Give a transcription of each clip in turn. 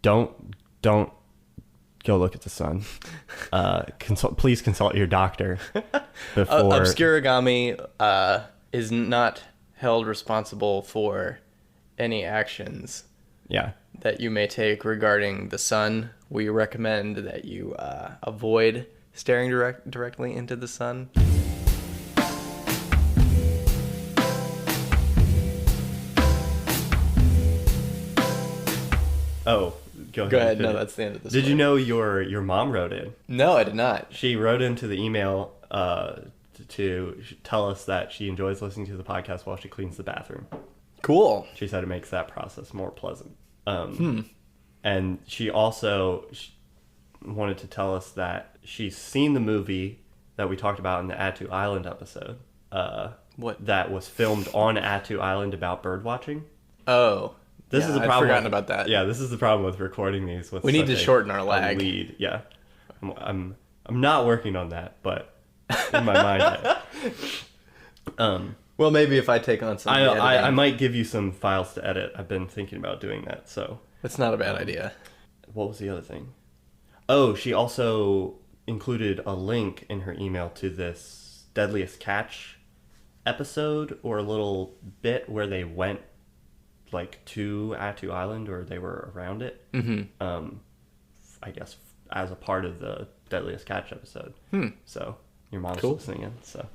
don't go look at the sun. Please consult your doctor before. Obscurigami is not held responsible for any actions that you may take regarding the sun. We recommend that you avoid staring directly into the sun. Oh, go ahead. No, that's the end of the story. Did you know your mom wrote in? No, I did not. She wrote into the email to tell us that she enjoys listening to the podcast while she cleans the bathroom. Cool. She said it makes that process more pleasant. And she also wanted to tell us that she's seen the movie that we talked about in the Attu Island episode. What? That was filmed on Attu Island about bird watching. Oh. This is the problem. I've forgotten about that. Yeah, this is the problem with recording these. We need to shorten our lag. Lead. Yeah, I'm not working on that, but in my mind. Well, maybe if I take on some editing. I might give you some files to edit. I've been thinking about doing that, so that's not a bad idea. What was the other thing? Oh, she also included a link in her email to this Deadliest Catch episode, or a little bit where they went like to Attu Island, or they were around it. I guess as a part of the Deadliest Catch episode. So your mom's listening in. So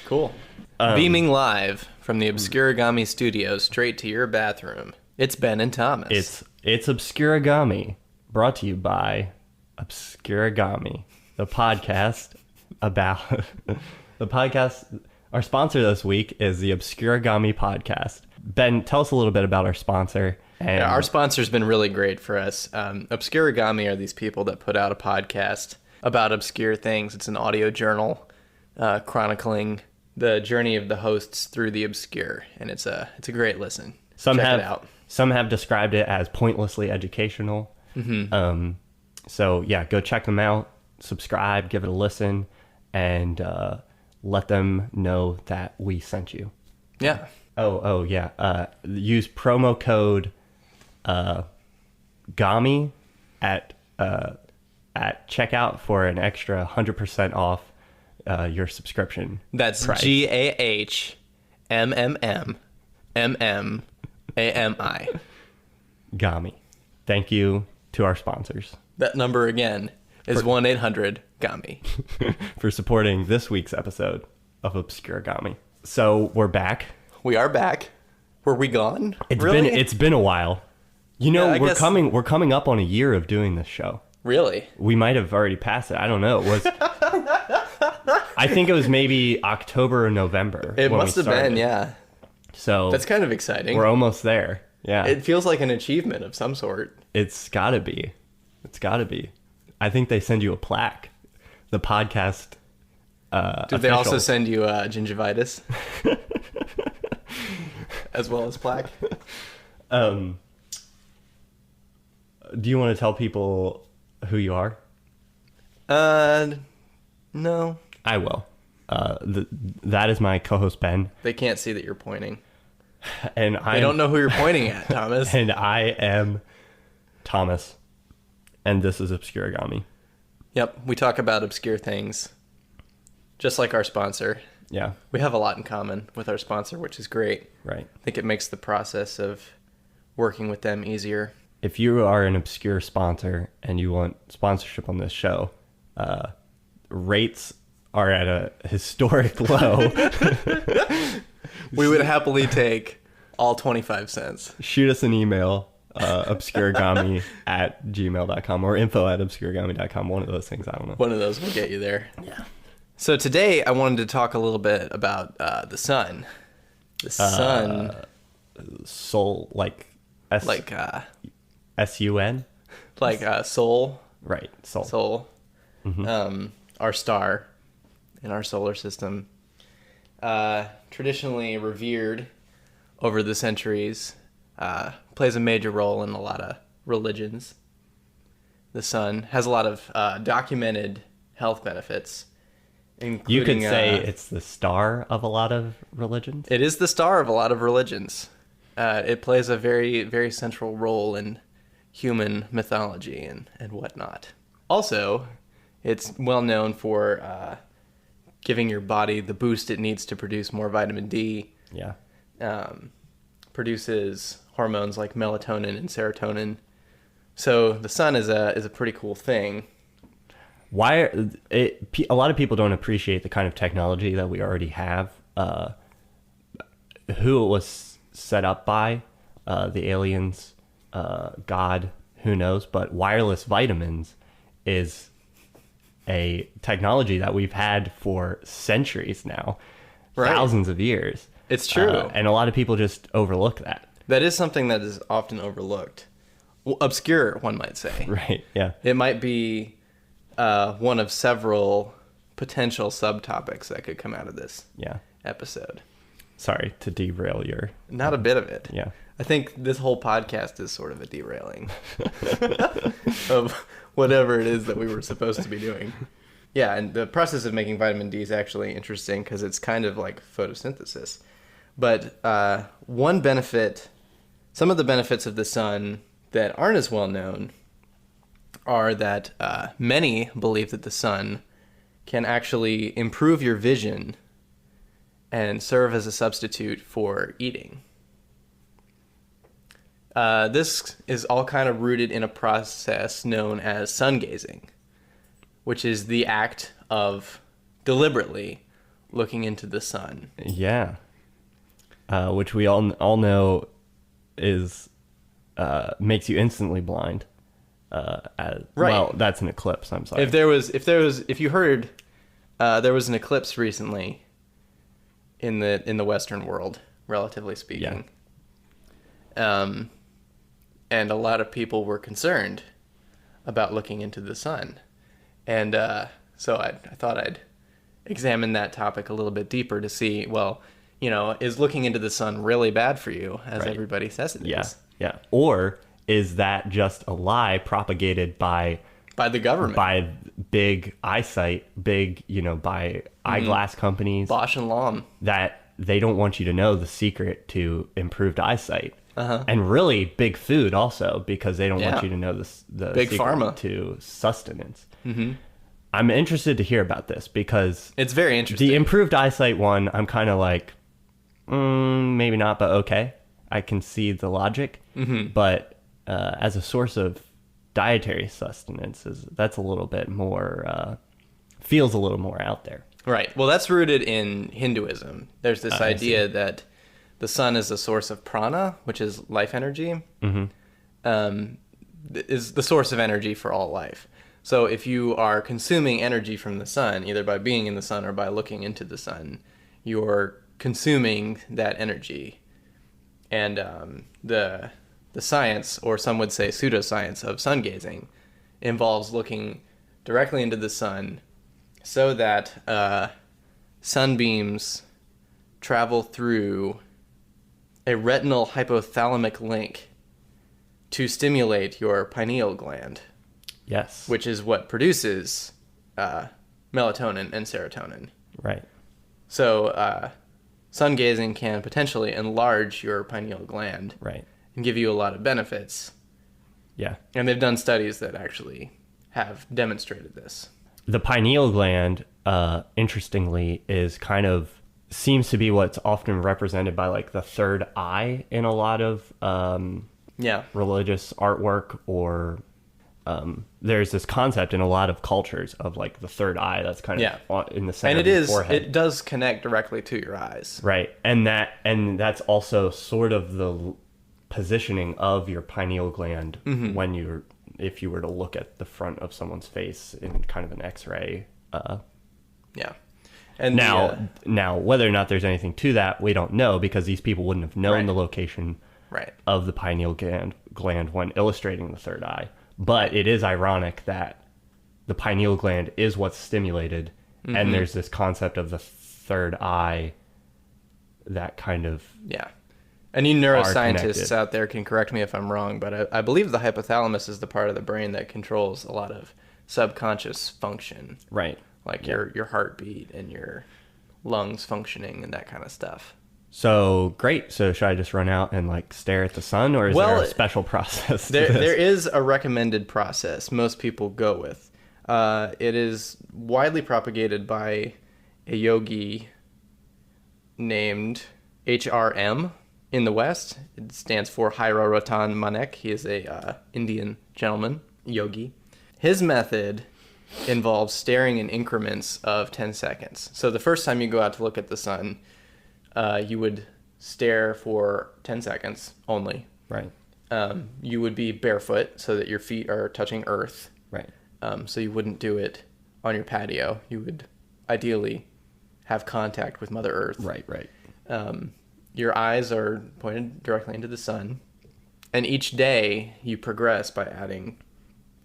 cool. Beaming live from the Obscurigami studio straight to your bathroom. It's Ben and Thomas. It's Obscurigami, brought to you by Obscurigami, the podcast about the podcast. Our sponsor this week is the Obscurigami podcast. Ben, tell us a little bit about our sponsor. And our sponsor's been really great for us. Obscurigami are these people that put out a podcast about obscure things. It's an audio journal chronicling the journey of the hosts through the obscure, and it's a great listen. Check it out. Some have described it as pointlessly educational. So yeah, go check them out, subscribe, give it a listen, and let them know that we sent you. Yeah. Oh yeah. Use promo code GAMI at checkout for an extra 100% off your subscription. That's price. GAHMMMMMAMI. GAMI. Thank you to our sponsors. That number again is 1-800-GAMI. For supporting this week's episode of Obscurigami. So we're back. We are back. Were we gone? It's been a while. You know, we're coming up on a year of doing this show. Really? We might have already passed it. I don't know. It was I think it was maybe October or November. It must have been, yeah. So that's kind of exciting. We're almost there. Yeah. It feels like an achievement of some sort. It's gotta be. I think they send you a plaque. The podcast Did they also send you gingivitis? As well as plaque? Do you want to tell people who you are? No. I will. That is my co-host Ben. They can't see that you're pointing. And I don't know who you're pointing at, Thomas. And I am Thomas. And this is Obscurigami. Yep, we talk about obscure things. Just like our sponsor. Yeah. We have a lot in common with our sponsor, which is great. Right. I think it makes the process of working with them easier. If you are an obscure sponsor and you want sponsorship on this show, rates are at a historic low. We would happily take all 25 cents. Shoot us an email, obscurigami@gmail.com or info@obscurigami.com. One of those things. I don't know. One of those will get you there. Yeah. So today I wanted to talk a little bit about the sun. The sun. Soul, like S-U-N? Like soul. Right, soul. Soul. Mm-hmm. Our star in our solar system. Traditionally revered over the centuries. Plays a major role in a lot of religions. The sun has a lot of documented health benefits. You could say it's the star of a lot of religions? It is the star of a lot of religions. It plays a very, very central role in human mythology and whatnot. Also, it's well known for giving your body the boost it needs to produce more vitamin D. Yeah. Produces hormones like melatonin and serotonin. So the sun is a pretty cool thing. A lot of people don't appreciate the kind of technology that we already have. Who it was set up by, the aliens, God, who knows? But wireless vitamins is a technology that we've had for centuries now, right. Thousands of years. It's true. And a lot of people just overlook that. That is something that is often overlooked. Well, obscure, one might say. Right, yeah. It might be one of several potential subtopics that could come out of this episode. Sorry to derail your... Not a bit of it. Yeah. I think this whole podcast is sort of a derailing of whatever it is that we were supposed to be doing. Yeah, and the process of making vitamin D is actually interesting because it's kind of like photosynthesis. But one benefit, some of the benefits of the sun that aren't as well known are that many believe that the sun can actually improve your vision and serve as a substitute for eating. This is all kind of rooted in a process known as sun gazing, which is the act of deliberately looking into the sun. Yeah. Which we all know is makes you instantly blind. Right. Well, that's an eclipse. I'm sorry. If you heard, there was an eclipse recently in the Western world, relatively speaking. Yeah. And a lot of people were concerned about looking into the sun, and so I thought I'd examine that topic a little bit deeper to see, well, is looking into the sun really bad for you, as everybody says it is? Yeah. Or is that just a lie propagated by the government, by big eyesight, by eyeglass companies, Bosch and Lomb, that they don't want you to know the secret to improved eyesight. Uh-huh. And really big food also, because they don't want you to know the big secret pharma to sustenance. Mm-hmm. I'm interested to hear about this because it's very interesting. The improved eyesight one, I'm kind of like, maybe not, but okay. I can see the logic. Mm-hmm. But as a source of dietary sustenance, that's a little bit more, feels a little more out there. Right. Well, that's rooted in Hinduism. There's this idea that the sun is a source of prana, which is life energy, is the source of energy for all life. So if you are consuming energy from the sun, either by being in the sun or by looking into the sun, you're consuming that energy. And the science, or some would say pseudoscience, of sun gazing involves looking directly into the sun so that sunbeams travel through a retinal hypothalamic link to stimulate your pineal gland. Yes. Which is what produces melatonin and serotonin. Right. So sun gazing can potentially enlarge your pineal gland. Right. And give you a lot of benefits. Yeah. And they've done studies that actually have demonstrated this. The pineal gland, interestingly, seems to be what's often represented by like the third eye in a lot of religious artwork, or there's this concept in a lot of cultures of like the third eye that's kind of in the center of your forehead. It does connect directly to your eyes. Right. And that's also sort of the positioning of your pineal gland when if you were to look at the front of someone's face in kind of an X-ray. And now, whether or not there's anything to that, we don't know, because these people wouldn't have known the location of the pineal gland when illustrating the third eye. But it is ironic that the pineal gland is what's stimulated, and there's this concept of the third eye that kind of... Yeah. Any neuroscientists out there can correct me if I'm wrong, but I believe the hypothalamus is the part of the brain that controls a lot of subconscious function. Right. Like your heartbeat and your lungs functioning and that kind of stuff. So great. So should I just run out and like stare at the sun, or is there a special process to this? There is a recommended process most people go with. It is widely propagated by a yogi named HRM in the West. It stands for Hairo Ratan Manek. He is a Indian gentleman, yogi. His method involves staring in increments of 10 seconds. So the first time you go out to look at the sun, you would stare for 10 seconds only. Right. You would be barefoot so that your feet are touching earth. Right. So you wouldn't do it on your patio. You would ideally have contact with Mother Earth. Right. Your eyes are pointed directly into the sun. And each day you progress by adding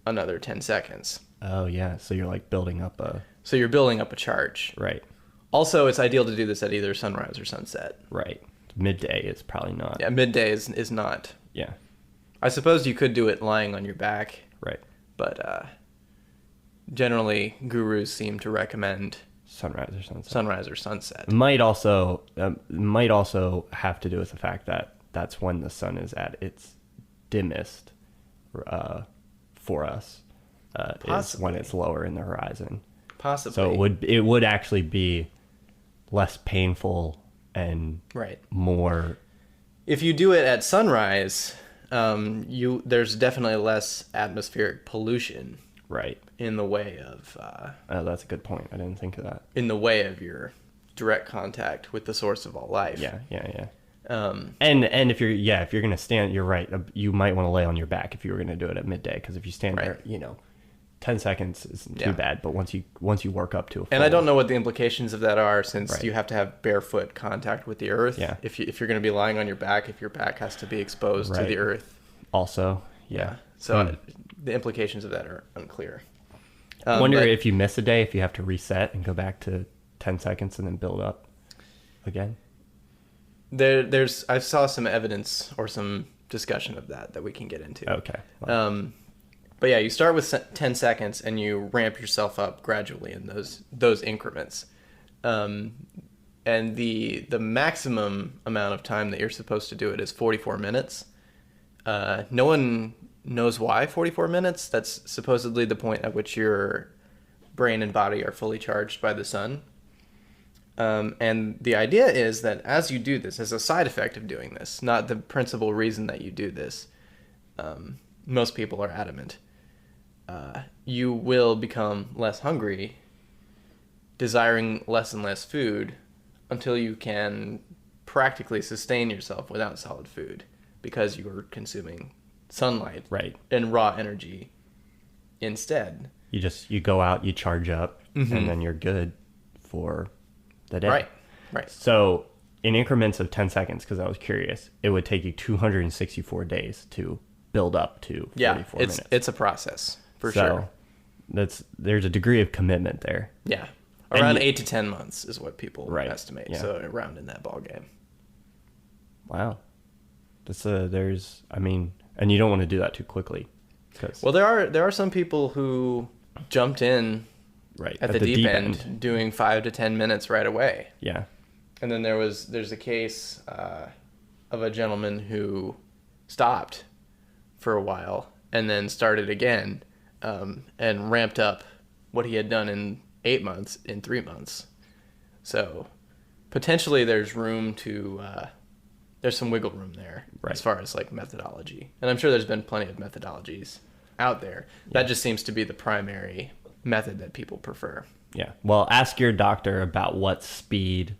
another 10 seconds. Oh, yeah. So you're like building up a... So you're building up a charge. Right. Also, it's ideal to do this at either sunrise or sunset. Right. Midday is probably not. Yeah, midday is not. Yeah. I suppose you could do it lying on your back. Right. But generally, gurus seem to recommend sunrise or sunset. Sunrise or sunset. Might also have to do with the fact that that's when the sun is at its dimmest for us. Is when it's lower in the horizon. Possibly. So it would actually be less painful and more. If you do it at sunrise, there's definitely less atmospheric pollution. Right. In the way of... oh, that's a good point. I didn't think of that. In the way of your direct contact with the source of all life. Yeah. And if you're gonna stand, you're right. You might want to lay on your back if you were gonna do it at midday, because if you stand there, 10 seconds isn't too bad. But once you work up to a full... And I don't know what the implications of that are, since you have to have barefoot contact with the earth. Yeah. If you're going to be lying on your back, if your back has to be exposed to the earth. Also, yeah. So the implications of that are unclear. I wonder if you miss a day, if you have to reset and go back to 10 seconds and then build up again. I saw some evidence or some discussion of that we can get into. Okay. Well. But yeah, you start with 10 seconds and you ramp yourself up gradually in those increments. And the maximum amount of time that you're supposed to do it is 44 minutes. No one knows why 44 minutes. That's supposedly the point at which your brain and body are fully charged by the sun. And the idea is that as you do this, as a side effect of doing this, not the principal reason that you do this, most people are adamant, you will become less hungry, desiring less and less food, until you can practically sustain yourself without solid food, because you are consuming sunlight and raw energy instead. You go out, you charge up, and then you're good for the day. Right. So in increments of 10 seconds, because I was curious, it would take you 264 days to build up to 44 minutes. It's a process, for sure. There's a degree of commitment there. Yeah. Around 8 to 10 months is what people estimate. Yeah. So around in that ballgame. Wow. And you don't want to do that too quickly. Well, there are some people who jumped in at the deep end, doing 5 to 10 minutes right away. Yeah. And then there's a case of a gentleman who stopped for a while and then started again, and ramped up what he had done in 8 months in 3 months. So potentially there's room to there's some wiggle room there as far as like methodology. And I'm sure there's been plenty of methodologies out there. That just seems to be the primary method that people prefer. Yeah. Well, ask your doctor about what speed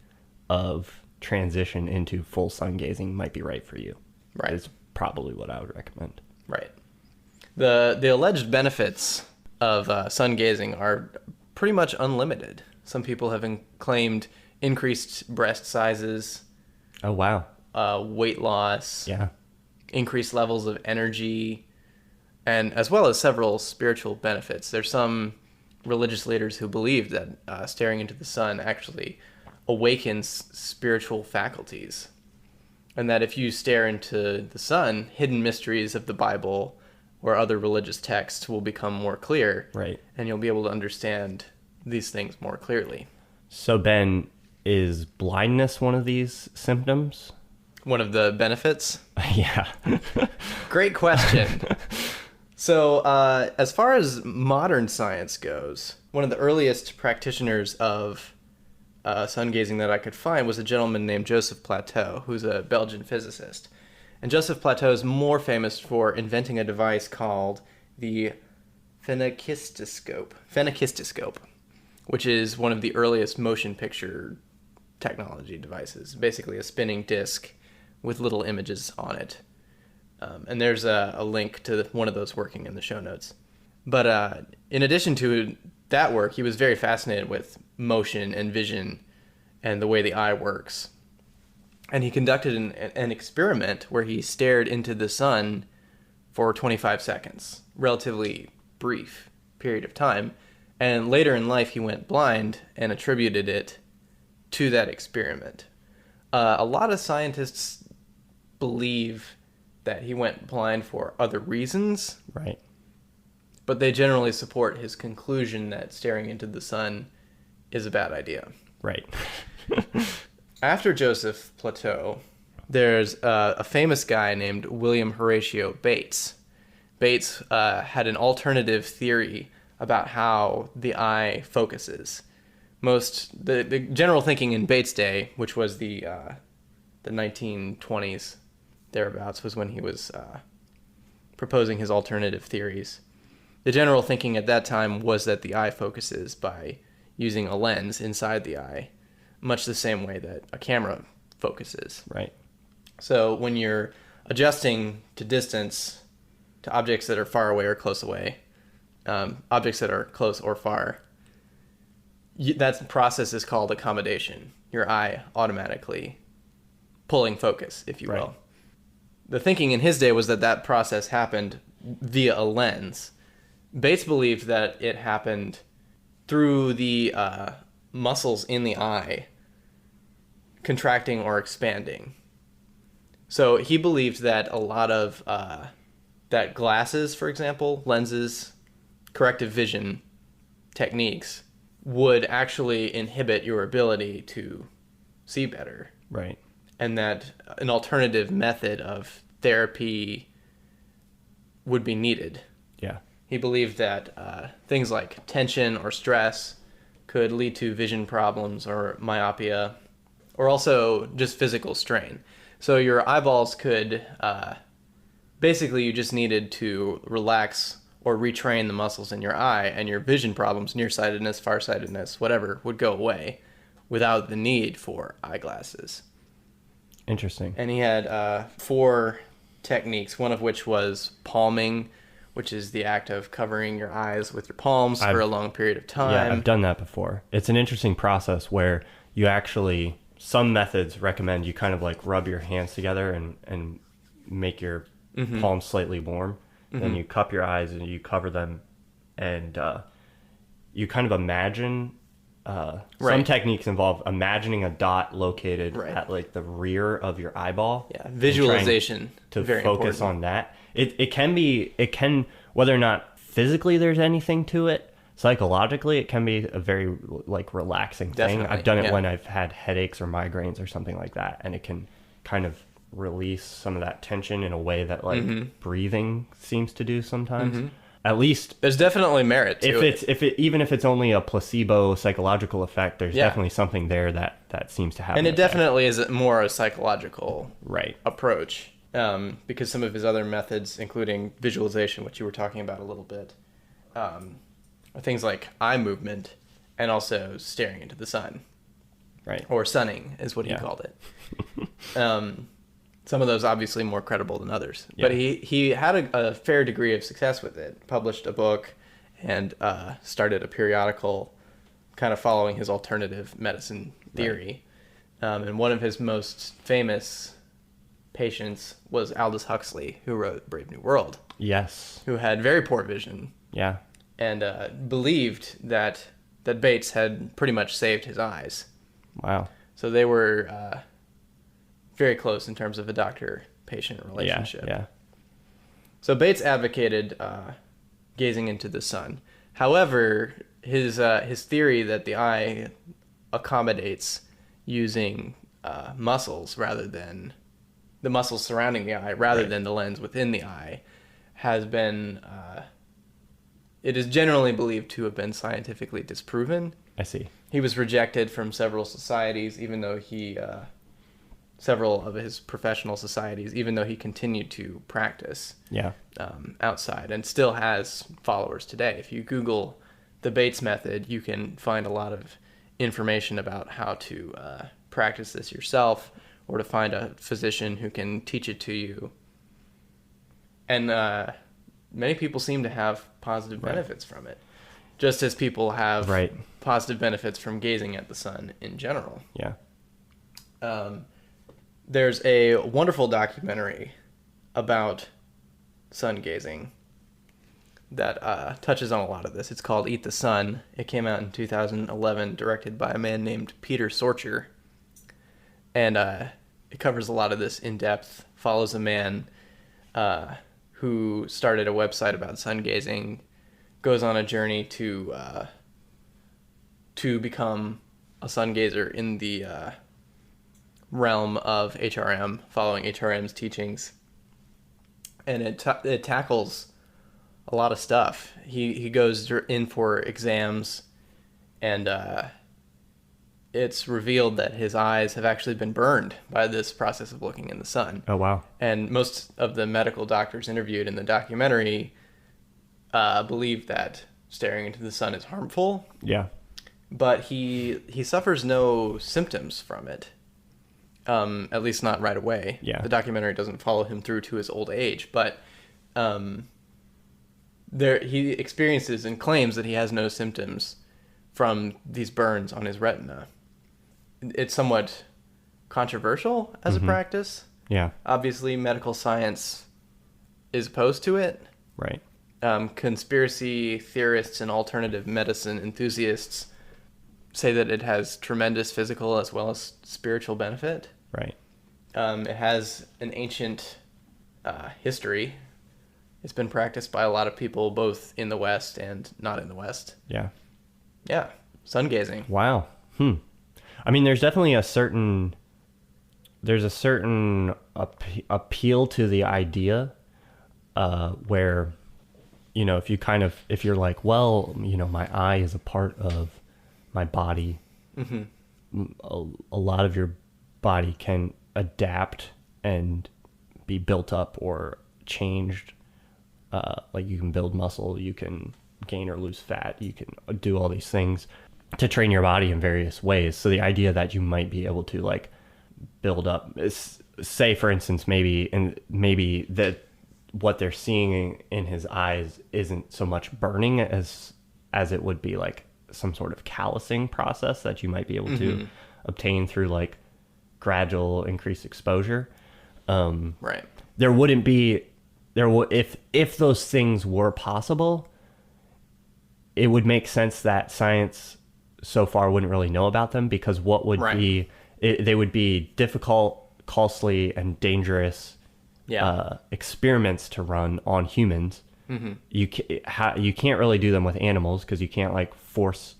of transition into full sun gazing might be right for you. Right. Is probably what I would recommend. Right. The alleged benefits of sun gazing are pretty much unlimited. Some people have claimed increased breast sizes. Oh, wow. Weight loss. Yeah. Increased levels of energy, and as well as several spiritual benefits. There's some religious leaders who believe that staring into the sun actually awakens spiritual faculties, and that if you stare into the sun, hidden mysteries of the Bible or other religious texts will become more clear, right? And you'll be able to understand these things more clearly. So Ben, Is blindness one of these symptoms? One of the benefits? Yeah. Great question. So, as far as modern science goes, one of the earliest practitioners of sun gazing that I could find was a gentleman named Joseph Plateau, who's a Belgian physicist. And Joseph Plateau is more famous for inventing a device called the phenakistoscope, which is one of the earliest motion picture technology devices. Basically a spinning disc with little images on it. And there's a link to one of those working in the show notes. But in addition to that work, he was very fascinated with motion and vision and the way the eye works. And he conducted an experiment where he stared into the sun for 25 seconds, relatively brief period of time. And later in life, he went blind and attributed it to that experiment. A lot of scientists believe that he went blind for other reasons. Right. But they generally support his conclusion that staring into the sun is a bad idea. Right. After Joseph Plateau, there's a famous guy named William Horatio Bates. Bates had an alternative theory about how the eye focuses. The general thinking in Bates' day, which was the 1920s, thereabouts, was when he was proposing his alternative theories. The general thinking at that time was that the eye focuses by using a lens inside the eye, much the same way that a camera focuses. Right. So when you're adjusting to distance to objects that are far away or close away, objects that are close or far, that process is called accommodation. Your eye automatically pulling focus, if you will. Right. The thinking in his day was that process happened via a lens. Bates believed that it happened through the muscles in the eye contracting or expanding. So he believed that a lot of that glasses, for example, lenses, corrective vision techniques would actually inhibit your ability to see better. Right. And that an alternative method of therapy would be needed. Yeah. He believed that things like tension or stress could lead to vision problems or myopia, or also just physical strain. So your eyeballs could, basically you just needed to relax or retrain the muscles in your eye, and your vision problems, nearsightedness, farsightedness, whatever, would go away without the need for eyeglasses. Interesting. And he had 4 techniques, one of which was palming, which is the act of covering your eyes with your palms for a long period of time. Yeah, I've done that before. It's an interesting process where you actually, some methods recommend you kind of like rub your hands together and make your palms slightly warm. Then you cup your eyes and you cover them, and you kind of imagine. Some techniques involve imagining a dot located at like the rear of your eyeball. Yeah, visualization to very focus important. on that. It can whether or not physically there's anything to it, psychologically it can be a very like relaxing thing. I've done it when I've had headaches or migraines or something like that, and it can kind of release some of that tension in a way that like breathing seems to do sometimes. At least there's definitely merit to it. Even if it's only a placebo psychological effect, there's definitely something there that seems to have and an it effect. Definitely is more a psychological right approach, because some of his other methods, including visualization, which you were talking about a little bit, are things like eye movement and also staring into the sun, right, or sunning is what he called it. Some of those obviously more credible than others. Yeah. But he had a fair degree of success with it, published a book, and started a periodical kind of following his alternative medicine theory. Right. And one of his most famous patients was Aldous Huxley, who wrote Brave New World. Yes. Who had very poor vision. Yeah. And believed that Bates had pretty much saved his eyes. Wow. So they were very close in terms of a doctor-patient relationship. Yeah. So Bates advocated gazing into the sun. However, his theory that the eye accommodates using muscles rather than the muscles surrounding the eye rather than the lens within the eye has been, it is generally believed to have been scientifically disproven. I see. He was rejected from several societies, even though several of his professional societies, even though he continued to practice outside and still has followers today. If you Google the Bates method, you can find a lot of information about how to practice this yourself or to find a physician who can teach it to you. And many people seem to have positive benefits from it, just as people have positive benefits from gazing at the sun in general. Yeah. There's a wonderful documentary about sun gazing that touches on a lot of this. It's called Eat the Sun. It came out in 2011, directed by a man named Peter Sorcher. And it covers a lot of this in depth, follows a man who started a website about sun gazing, goes on a journey to become a sun gazer in the realm of HRM, following HRM's teachings. And it tackles a lot of stuff. He goes in for exams, and it's revealed that his eyes have actually been burned by this process of looking in the sun. Oh, wow. And most of the medical doctors interviewed in the documentary believe that staring into the sun is harmful. Yeah. But he suffers no symptoms from it, at least not right away. Yeah. The documentary doesn't follow him through to his old age, but he experiences and claims that he has no symptoms from these burns on his retina. It's somewhat controversial as a practice. Yeah. Obviously, medical science is opposed to it. Right. Conspiracy theorists and alternative medicine enthusiasts say that it has tremendous physical as well as spiritual benefit. Right. It has an ancient history. It's been practiced by a lot of people, both in the West and not in the West. Yeah. Yeah. Sun gazing. Wow. I mean, there's definitely a certain appeal to the idea where, you know, if you're like, well, you know, my eye is a part of my body. A lot of your body can adapt and be built up or changed. Like you can build muscle, you can gain or lose fat, you can do all these things to train your body in various ways. So the idea that you might be able to like build up, say for instance, maybe that what they're seeing in his eyes isn't so much burning as it would be like some sort of callousing process that you might be able to obtain through like gradual increased exposure. Right. There wouldn't be if those things were possible, it would make sense that science so far wouldn't really know about them, because what would be they would be difficult, costly, and dangerous experiments to run on humans. You can't really do them with animals because you can't like force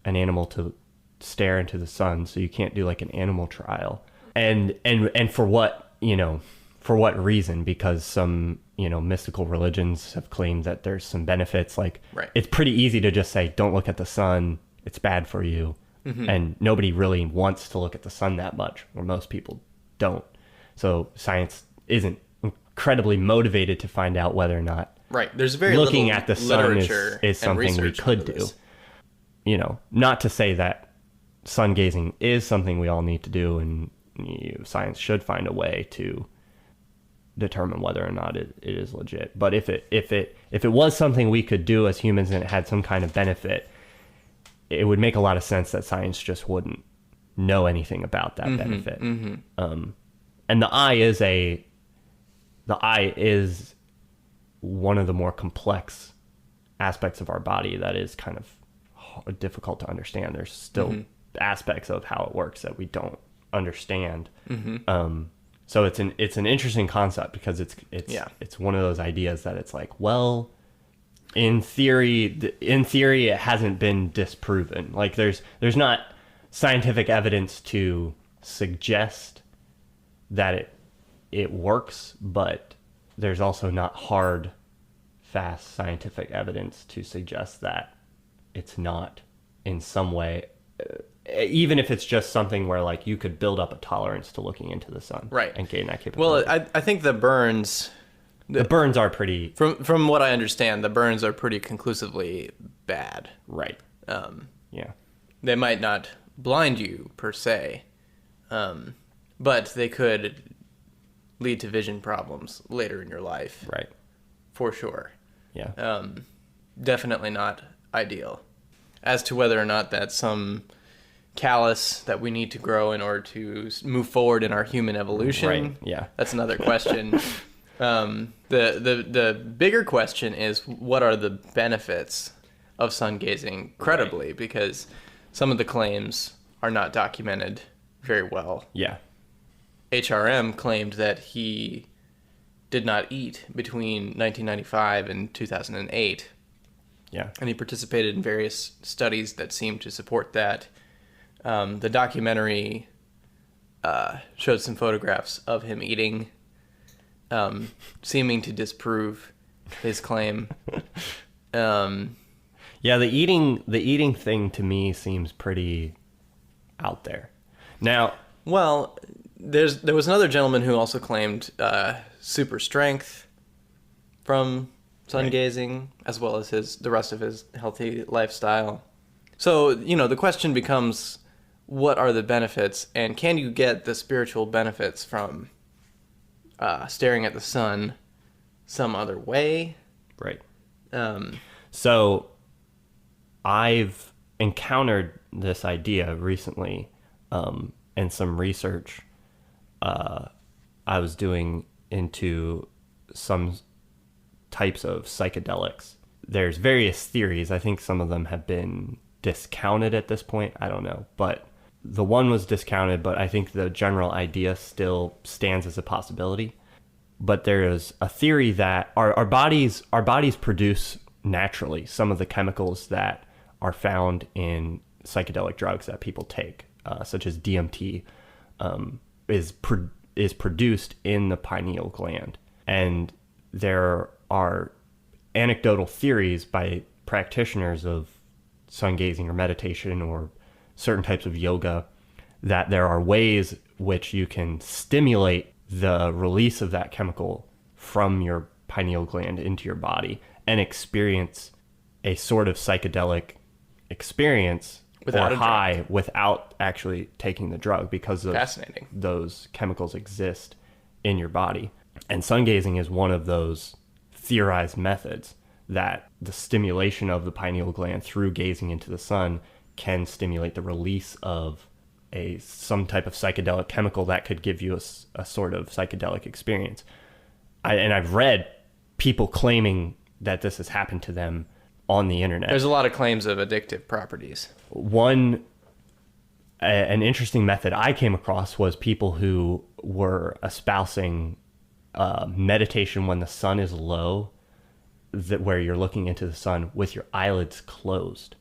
an animal to stare into the sun, so you can't do like an animal trial. And for what, you know, for what reason? Because some, you know, mystical religions have claimed that there's some benefits. Like it's pretty easy to just say, don't look at the sun, it's bad for you. And nobody really wants to look at the sun that much, or most people don't. So science isn't incredibly motivated to find out whether or not there's very looking little at the sun is something we could do. You know, not to say that sun gazing is something we all need to do, and science should find a way to determine whether or not it is legit. But if it was something we could do as humans and it had some kind of benefit, it would make a lot of sense that science just wouldn't know anything about that benefit. And the eye is one of the more complex aspects of our body that is kind of difficult to understand. There's still aspects of how it works that we don't understand. So it's an interesting concept, because it's one of those ideas that it's like, well, in theory it hasn't been disproven. Like there's not scientific evidence to suggest that it works, but there's also not hard, fast scientific evidence to suggest that it's not in some way, even if it's just something where like you could build up a tolerance to looking into the sun, right, and gain that capability. Well, I think the burns are pretty, from what I understand, the burns are pretty conclusively bad. Right. Yeah. They might not blind you per se, but they could lead to vision problems later in your life. Right. For sure. Yeah. Definitely not ideal. As to whether or not that's some callus that we need to grow in order to move forward in our human evolution, right. Yeah. That's another question. The bigger question is, what are the benefits of sun gazing credibly? Right. Because some of the claims are not documented very well. Yeah. HRM claimed that he did not eat between 1995 and 2008. Yeah. And he participated in various studies that seemed to support that. The documentary showed some photographs of him eating, seeming to disprove his claim. Yeah, the eating thing to me seems pretty out there. Now, well, there was another gentleman who also claimed super strength from sun gazing, as well as the rest of his healthy lifestyle. So, the question becomes, what are the benefits, and can you get the spiritual benefits from staring at the sun some other way? Right. So I've encountered this idea recently in some research I was doing into some types of psychedelics. There's various theories. I think some of them have been discounted at this point. I don't know. But the one was discounted, but I think the general idea still stands as a possibility. But there is a theory that our bodies produce naturally some of the chemicals that are found in psychedelic drugs that people take, such as DMT, is produced in the pineal gland. And there are anecdotal theories by practitioners of sun gazing or meditation or certain types of yoga that there are ways which you can stimulate the release of that chemical from your pineal gland into your body and experience a sort of psychedelic experience without or high without actually taking the drug, because Fascinating. Those chemicals exist in your body. And sun gazing is one of those theorized methods that the stimulation of the pineal gland through gazing into the sun can stimulate the release of some type of psychedelic chemical that could give you a sort of psychedelic experience. I've read people claiming that this has happened to them on the internet. There's a lot of claims of addictive properties. An interesting method I came across was people who were espousing meditation when the sun is low, where you're looking into the sun with your eyelids closed.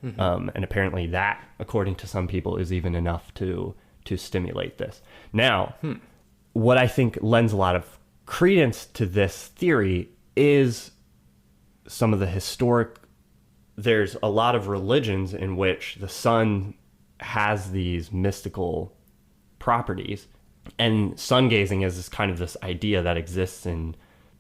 Mm-hmm. And apparently that, according to some people, is even enough to stimulate this. Now, what I think lends a lot of credence to this theory is some of the historic... There's a lot of religions in which the sun has these mystical properties, and sun gazing is this idea that exists in...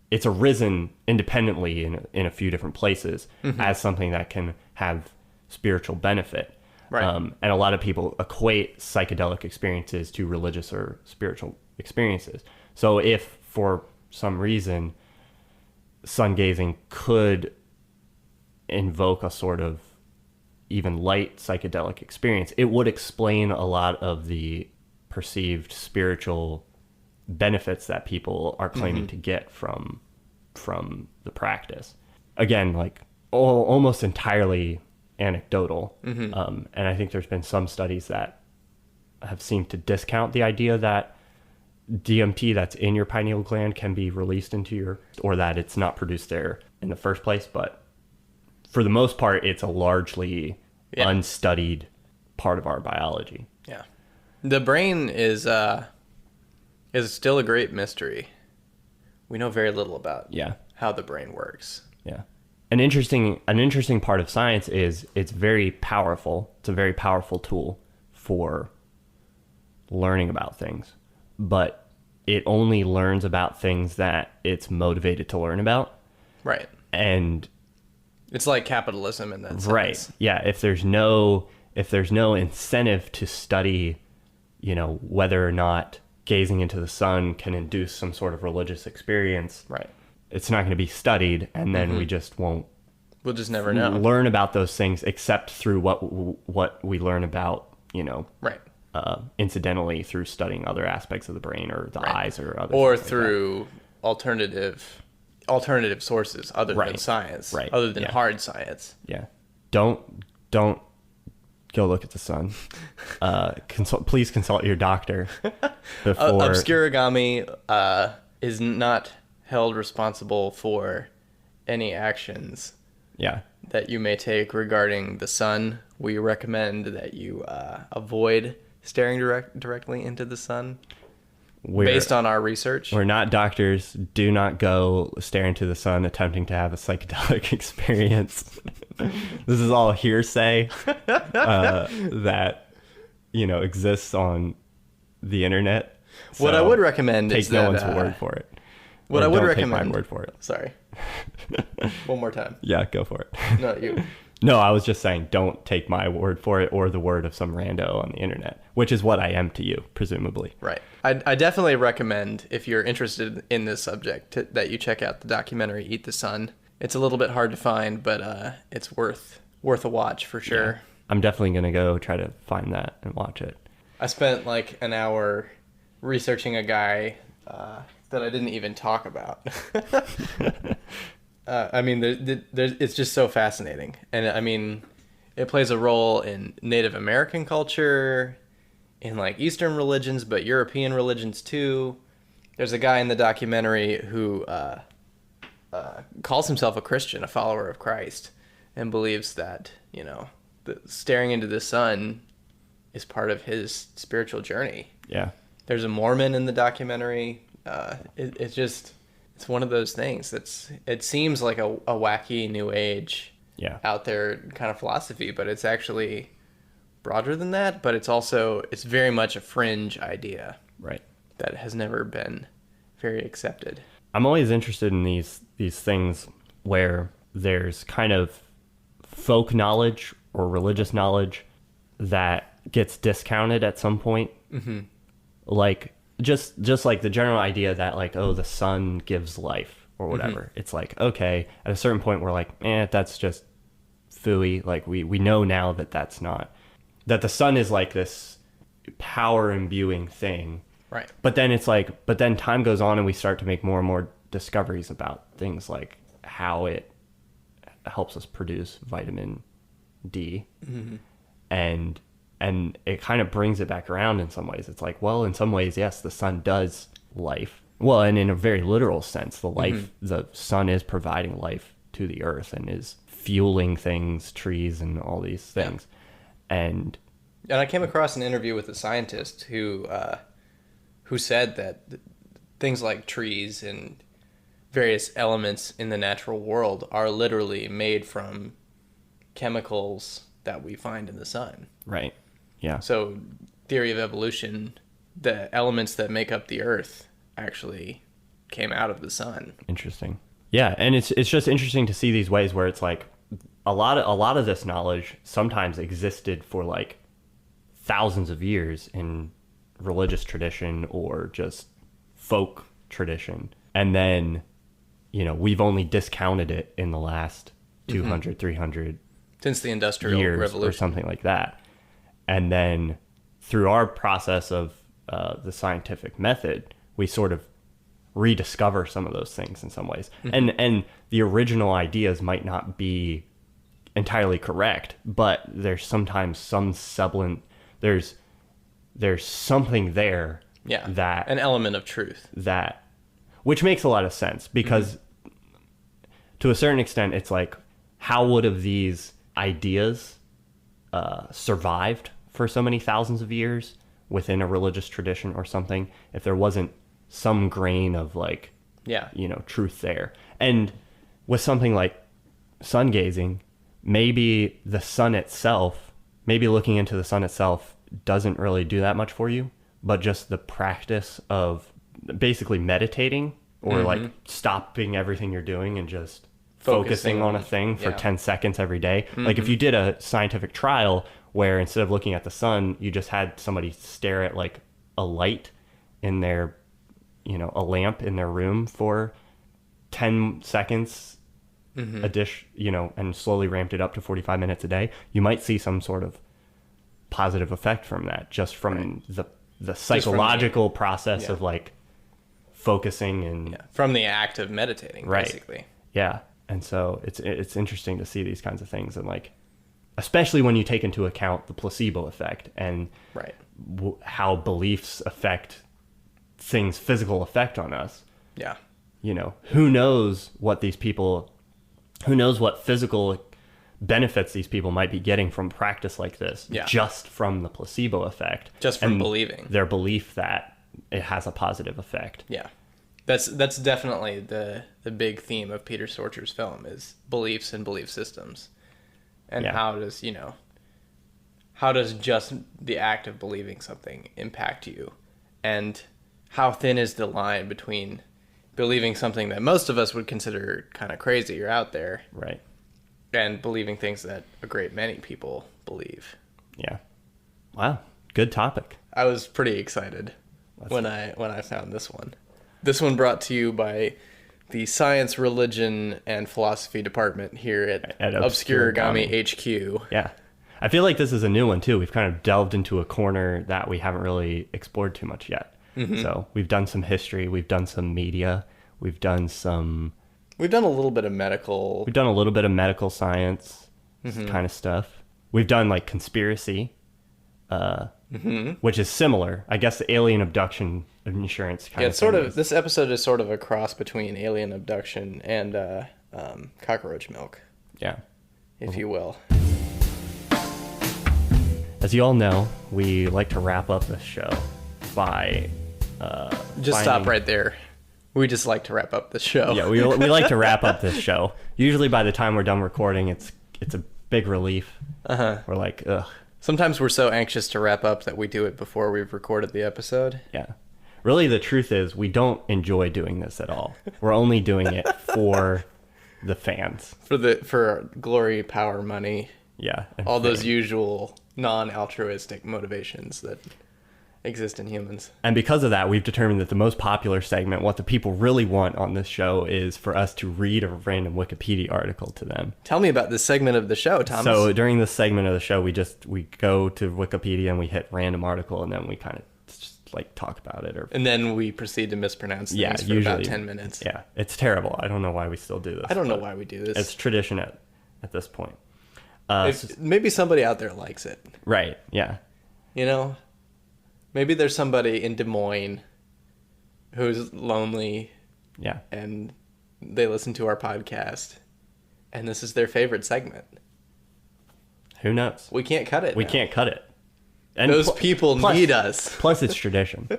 It's arisen independently in a few different places as something that can have spiritual benefit. Right. And a lot of people equate psychedelic experiences to religious or spiritual experiences. So if for some reason sun gazing could invoke a sort of even light psychedelic experience, it would explain a lot of the perceived spiritual benefits that people are claiming to get from the practice. Again, like almost entirely anecdotal. And I think there's been some studies that have seemed to discount the idea that DMT that's in your pineal gland can be released into or that it's not produced there in the first place. But for the most part, it's a largely unstudied part of our biology. Yeah. The brain is still a great mystery. We know very little about how the brain works. Yeah. An interesting part of science is it's very powerful. It's a very powerful tool for learning about things, but it only learns about things that it's motivated to learn about. Right. And it's like capitalism in that sense. Right. Yeah. If there's no incentive to study, whether or not gazing into the sun can induce some sort of religious experience. Right. It's not going to be studied, and then we just won't. We'll just never know. Learn about those things except through what we learn about, Right. Incidentally through studying other aspects of the brain or the eyes or other. Or through alternative sources other than science, other than hard science. Yeah. Don't go look at the sun. Please consult your doctor before. Obscurigami is not held responsible for any actions that you may take regarding the sun. We recommend that you avoid staring directly into the sun. Based on our research. We're not doctors. Do not go stare into the sun attempting to have a psychedelic experience. This is all hearsay that exists on the internet. So what I would recommend is take no one's word for it. What I would recommend. Take my word for it. Sorry. One more time. Yeah, go for it. No, you. No, I was just saying, don't take my word for it or the word of some rando on the internet, which is what I am to you, presumably. Right. I definitely recommend, if you're interested in this subject, that you check out the documentary Eat the Sun. It's a little bit hard to find, but it's worth a watch for sure. Yeah. I'm definitely going to go try to find that and watch it. I spent like an hour researching a guy that I didn't even talk about. I mean, it's just so fascinating. And I mean, it plays a role in Native American culture, in like Eastern religions, but European religions too. There's a guy in the documentary who calls himself a Christian, a follower of Christ, and believes that, staring into the sun is part of his spiritual journey. Yeah. There's a Mormon in the documentary. It's one of those things it seems like a wacky new age out there kind of philosophy, but it's actually broader than that. But it's very much a fringe idea, right? That has never been very accepted. I'm always interested in these things where there's kind of folk knowledge or religious knowledge that gets discounted at some point. Mm-hmm. Like just like the general idea that like, oh, the sun gives life or whatever. Mm-hmm. It's like, okay, at a certain point we're like, that's just phooey. Like we know now that's not, that the sun is like this power imbuing thing. Right. But then time goes on and we start to make more and more discoveries about things like how it helps us produce vitamin D. Mm-hmm. And it kind of brings it back around in some ways. It's like, well, in some ways, yes, the sun does life. Well, and in a very literal sense, the sun is providing life to the earth and is fueling things, trees, and all these things. Yeah. And I came across an interview with a scientist who said that things like trees and various elements in the natural world are literally made from chemicals that we find in the sun. Right. Yeah. So, theory of evolution, the elements that make up the earth actually came out of the sun. Interesting. Yeah, and it's just interesting to see these ways where it's like a lot of this knowledge sometimes existed for like thousands of years in religious tradition or just folk tradition. And then, we've only discounted it in the last 200, 300 since the Industrial Revolution or something like that. And then through our process of the scientific method, we sort of rediscover some of those things in some ways. Mm-hmm. And the original ideas might not be entirely correct, but there's sometimes some semblance, there's something there. Yeah, that an element of truth. Which makes a lot of sense because to a certain extent, it's like, how would have these ideas survived for so many thousands of years within a religious tradition or something if there wasn't some grain of like, truth there. And with something like sun gazing, maybe the sun itself, maybe looking into the sun itself doesn't really do that much for you, but just the practice of basically meditating or like stopping everything you're doing and just focusing on a thing for 10 seconds every day. Like if you did a scientific trial where instead of looking at the sun, you just had somebody stare at like a light in their, a lamp in their room for 10 seconds a dish, and slowly ramped it up to 45 minutes a day, you might see some sort of positive effect from that, just from the psychological process of like focusing and from the act of meditating, basically. Yeah. And so it's interesting to see these kinds of things, and like, especially when you take into account the placebo effect and how beliefs affect things' physical effect on us. Yeah. Who knows what physical benefits these people might be getting from practice like this, just from the placebo effect. Just from believing. Their belief that it has a positive effect. Yeah. That's definitely the big theme of Peter Sorcher's film is beliefs and belief systems. And how does just the act of believing something impact you? And how thin is the line between believing something that most of us would consider kind of crazy or out there, right, and believing things that a great many people believe? Yeah. Wow. Good topic. I was pretty excited when I found this one. This one brought to you by the Science, Religion, and Philosophy Department here at Obscurigami HQ. Yeah. I feel like this is a new one, too. We've kind of delved into a corner that we haven't really explored too much yet. So we've done some history. We've done some media. We've done a little bit of medical. We've done a little bit of medical science kind of stuff. We've done like conspiracy, which is similar. I guess the alien abduction insurance kind of thing. This episode is sort of a cross between alien abduction and cockroach milk. Yeah. If you will. As you all know, we like to wrap up this show by stop right there. We just like to wrap up the show. Yeah, we like to wrap up this show. Usually by the time we're done recording, it's a big relief. We're like, ugh. Sometimes we're so anxious to wrap up that we do it before we've recorded the episode. Yeah. Really, the truth is we don't enjoy doing this at all. We're only doing it for the fans. For glory, power, money. Yeah. All those usual non-altruistic motivations that exist in humans. And because of that, we've determined that the most popular segment, what the people really want on this show, is for us to read a random Wikipedia article to them. Tell me about this segment of the show, Thomas. So during this segment of the show, we go to Wikipedia and we hit random article, and then we kind of just like talk about it. And then we proceed to mispronounce things for about 10 minutes. Yeah, it's terrible. I don't know why we still do this. I don't know why we do this. It's tradition at this point. Maybe somebody out there likes it. Right, yeah. Maybe there's somebody in Des Moines who's lonely. Yeah. And they listen to our podcast, and this is their favorite segment. Who knows? We can't cut it. We can't cut it. And those people need us. Plus, it's tradition.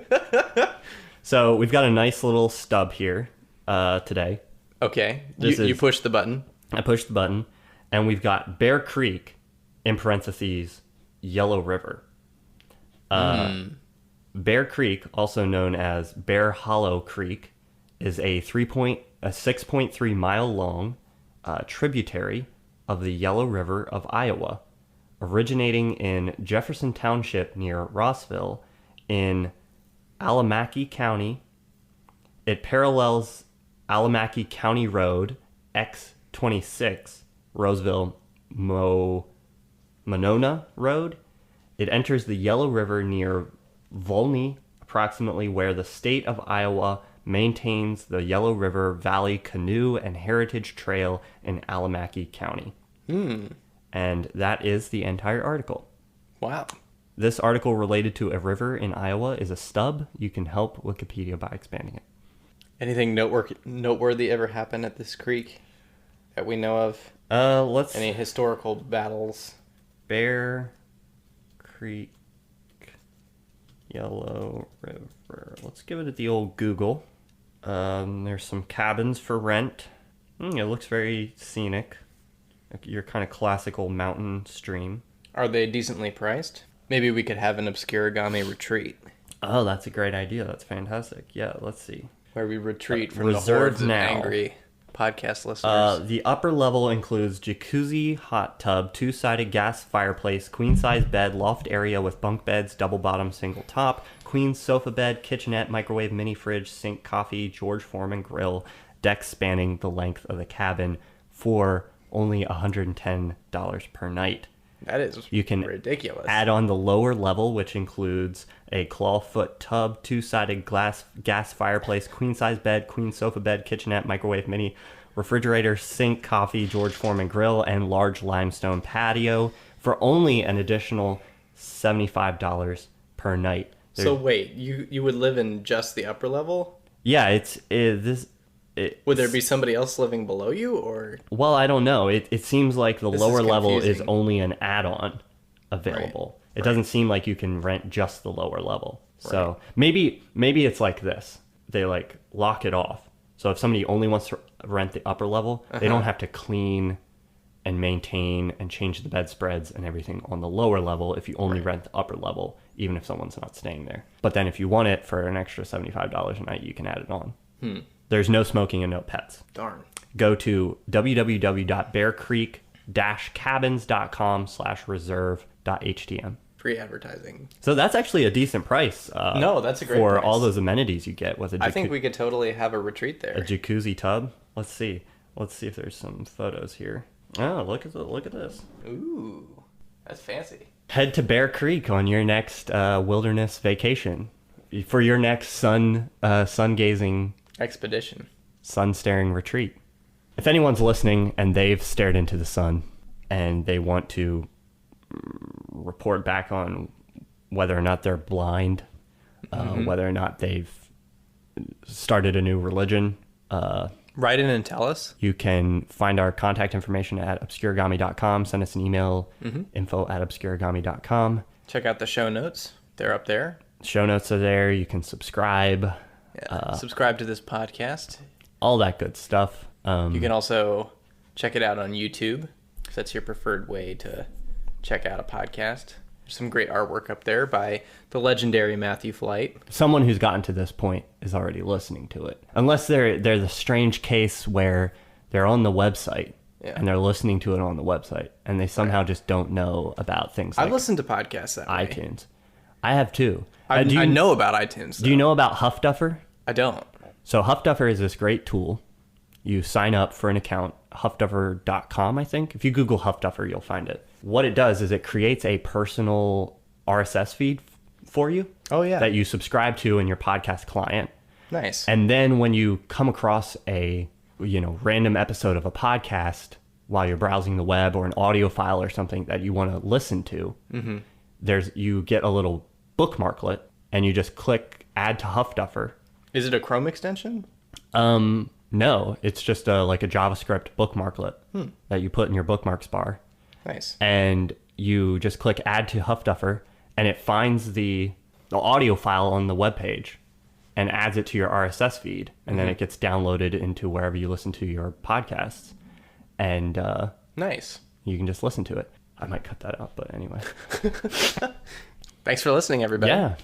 So we've got a nice little stub here today. Okay. You push the button. I pushed the button. And we've got Bear Creek, in parentheses, Yellow River. Bear Creek, also known as Bear Hollow Creek, is a 6.3 mile long tributary of the Yellow River of Iowa, originating in Jefferson Township near Rossville in Alamaki County. It parallels Alamaki County Road X26, Roseville Monona Road. It enters the Yellow River near Volney, approximately where the state of Iowa maintains the Yellow River Valley Canoe and Heritage Trail in Alamaki County. And that is the entire article. Wow. This article related to a river in Iowa is a stub. You can help Wikipedia by expanding it. Anything noteworthy ever happen at this creek that we know of? Any historical battles? Bear Creek, Yellow River. Let's give it the old Google. There's some cabins for rent. It looks very scenic. Your kind of classical mountain stream. Are they decently priced? Maybe we could have an Obscurigami retreat. Oh, that's a great idea. That's fantastic. Yeah, let's see. Where we retreat from Reserve the hordes now. of angry podcast listeners. The upper level includes jacuzzi, hot tub, two-sided gas fireplace, queen-size bed, loft area with bunk beds, double bottom, single top, queen sofa bed, kitchenette, microwave, mini fridge, sink, coffee, George Foreman grill, deck spanning the length of the cabin for only $110 per night. That is you can ridiculous. Add on the lower level, which includes a clawfoot tub, two-sided gas fireplace, queen-size bed, queen sofa bed, kitchenette, microwave, mini refrigerator, sink, coffee, George Foreman grill, and large limestone patio for only an additional $75 per night. So wait, you would live in just the upper level? Yeah, would there be somebody else living below you, or? Well, I don't know. It seems like the lower level is confusing. only an add-on available. Right. It doesn't seem like you can rent just the lower level. So maybe it's like this. They like lock it off. So if somebody only wants to rent the upper level, they don't have to clean and maintain and change the bedspreads and everything on the lower level if you only rent the upper level, even if someone's not staying there. But then if you want it for an extra $75 a night, you can add it on. There's no smoking and no pets. Darn. Go to www.bearcreek-cabins.com/reserve.htm. Free advertising. So that's actually a decent price. No, that's a great for price. all those amenities you get with a I think we could totally have a retreat there. A jacuzzi tub. Let's see if there's some photos here. Oh, look at this. Ooh, that's fancy. Head to Bear Creek on your next wilderness vacation for your next sun gazing expedition, sun staring retreat. If anyone's listening and they've stared into the sun and they want to report back on whether or not they're blind, whether or not they've started a new religion, write in and tell us. You can find our contact information at obscurigami.com. Send us an email, info@obscurigami.com. Check out the show notes. They're up there. Show notes are there. You can subscribe. Subscribe to this podcast. All that good stuff. You can also check it out on YouTube, if that's your preferred way to check out a podcast. There's some great artwork up there by the legendary Matthew Flight. Someone who's gotten to this point is already listening to it. Unless they're the strange case where they're on the website and they're listening to it on the website and they somehow just don't know about things like I've listened to podcasts that way. iTunes. I have too. I know about iTunes, though. Do you know about Huffduffer? I don't. So Huffduffer is this great tool. You sign up for an account, huffduffer.com, I think. If you Google Huffduffer, you'll find it. What it does is it creates a personal RSS feed for you. Oh, yeah. That you subscribe to in your podcast client. Nice. And then when you come across a random episode of a podcast while you're browsing the web or an audio file or something that you want to listen to, you get a little bookmarklet and you just click add to Huffduffer. Is it a Chrome extension? No, it's just a JavaScript bookmarklet that you put in your bookmarks bar. Nice. And you just click add to Huffduffer and it finds the audio file on the webpage and adds it to your RSS feed. And then it gets downloaded into wherever you listen to your podcasts. And nice. You can just listen to it. I might cut that out, but anyway. Thanks for listening, everybody. Yeah.